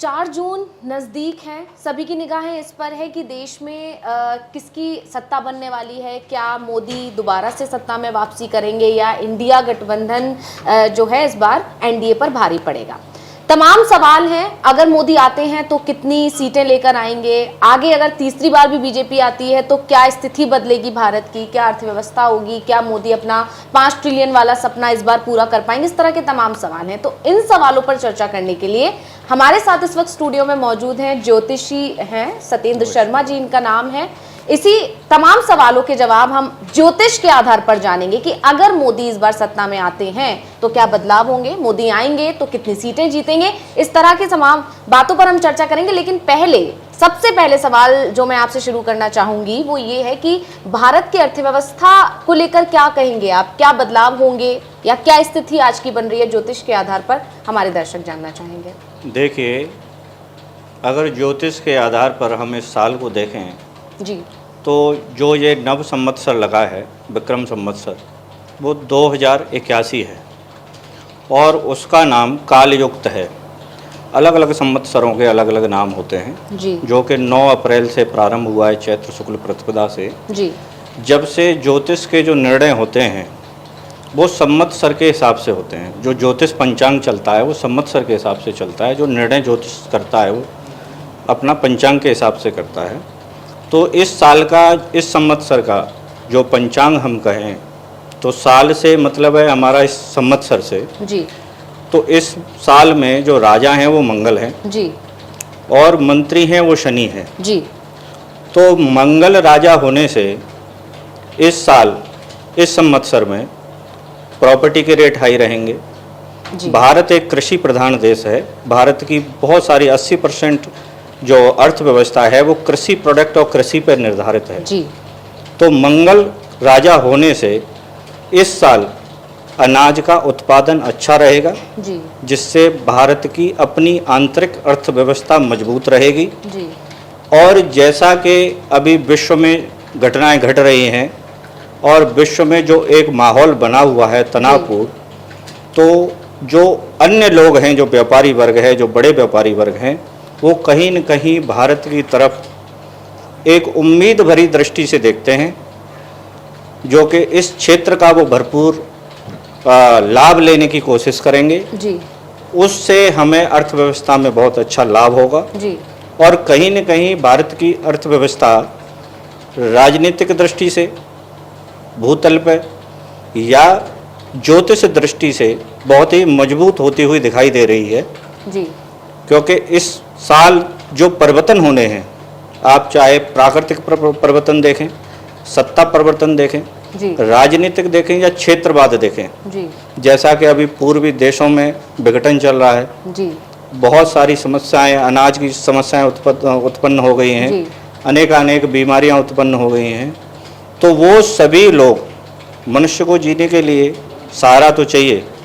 4 जून नज़दीक है। सभी की निगाहें इस पर है कि देश में किसकी सत्ता बनने वाली है। क्या मोदी दोबारा से सत्ता में वापसी करेंगे या इंडिया गठबंधन जो है इस बार एनडीए पर भारी पड़ेगा। तमाम सवाल हैं। अगर मोदी आते हैं तो कितनी सीटें लेकर आएंगे, आगे अगर तीसरी बार भी बीजेपी आती है तो क्या स्थिति बदलेगी भारत की, क्या अर्थव्यवस्था होगी, क्या मोदी अपना 5 ट्रिलियन वाला सपना इस बार पूरा कर पाएंगे। इस तरह के तमाम सवाल हैं। तो इन सवालों पर चर्चा करने के लिए हमारे साथ इस वक्त स्टूडियो में मौजूद हैं ज्योतिषी हैं सत्येंद्र शर्मा जी, इनका नाम है। इसी तमाम सवालों के जवाब हम ज्योतिष के आधार पर जानेंगे कि अगर मोदी इस बार सत्ता में आते हैं तो क्या बदलाव होंगे, मोदी आएंगे तो कितनी सीटें जीतेंगे। इस तरह की तमाम बातों पर हम चर्चा करेंगे। लेकिन सबसे पहले सवाल जो मैं आपसे शुरू करना चाहूंगी वो ये है कि भारत की अर्थव्यवस्था को लेकर क्या कहेंगे आप, क्या बदलाव होंगे या क्या स्थिति आज की बन रही है, ज्योतिष के आधार पर हमारे दर्शक जानना चाहेंगे। देखिए, अगर ज्योतिष के आधार पर हम इस साल को देखें जी, तो जो ये नव संवत्सर लगा है, विक्रम संवत्सर, वो 2081 है और उसका नाम कालयुक्त है। अलग अलग संवत्सरों के अलग अलग नाम होते हैं जी, जो कि 9 अप्रैल से प्रारंभ हुआ है, चैत्र शुक्ल प्रतिपदा से। जी, जब से ज्योतिष के जो निर्णय होते हैं वो संवत्सर के हिसाब से होते हैं। जो ज्योतिष पंचांग चलता है वो संवत्सर के हिसाब से चलता है। जो निर्णय ज्योतिष करता है वो अपना पंचांग के हिसाब से करता है। तो इस साल का, इस संवत्सर का जो पंचांग हम कहें तो साल से मतलब है हमारा इस संवत्सर से। जी, तो इस साल में जो राजा हैं वो मंगल हैं जी, और मंत्री हैं वो शनि हैं। जी, तो मंगल राजा होने से इस साल, इस संवत्सर में प्रॉपर्टी के रेट हाई रहेंगे। जी, भारत एक कृषि प्रधान देश है। भारत की बहुत सारी 80% जो अर्थव्यवस्था है वो कृषि प्रोडक्ट और कृषि पर निर्धारित है। जी, तो मंगल राजा होने से इस साल अनाज का उत्पादन अच्छा रहेगा, जी, जिससे भारत की अपनी आंतरिक अर्थव्यवस्था मजबूत रहेगी। जी, और जैसा कि अभी विश्व में घटनाएं घट रही हैं और विश्व में जो एक माहौल बना हुआ है तनावपूर्ण, तो जो अन्य लोग हैं, जो व्यापारी वर्ग है, जो बड़े व्यापारी वर्ग हैं, वो कहीं न कहीं भारत की तरफ एक उम्मीद भरी दृष्टि से देखते हैं, जो कि इस क्षेत्र का वो भरपूर लाभ लेने की कोशिश करेंगे। जी, उससे हमें अर्थव्यवस्था में बहुत अच्छा लाभ होगा। जी, और कहीं न कहीं भारत की अर्थव्यवस्था राजनीतिक दृष्टि से, भूतल पर या ज्योतिष दृष्टि से बहुत ही मजबूत होती हुई दिखाई दे रही है। जी, क्योंकि इस साल जो परिवर्तन होने हैं, आप चाहे प्राकृतिक परिवर्तन देखें, सत्ता परिवर्तन देखें, जी, राजनीतिक देखें या क्षेत्रवाद देखें, जी, जैसा कि अभी पूर्वी देशों में विघटन चल रहा है, जी, बहुत सारी समस्याएं, अनाज की समस्याएं उत्पन्न हो गई हैं, जी, अनेक बीमारियां उत्पन्न हो गई हैं। तो वो सभी लोग, मनुष्य को जीने के लिए सहारा तो चाहिए,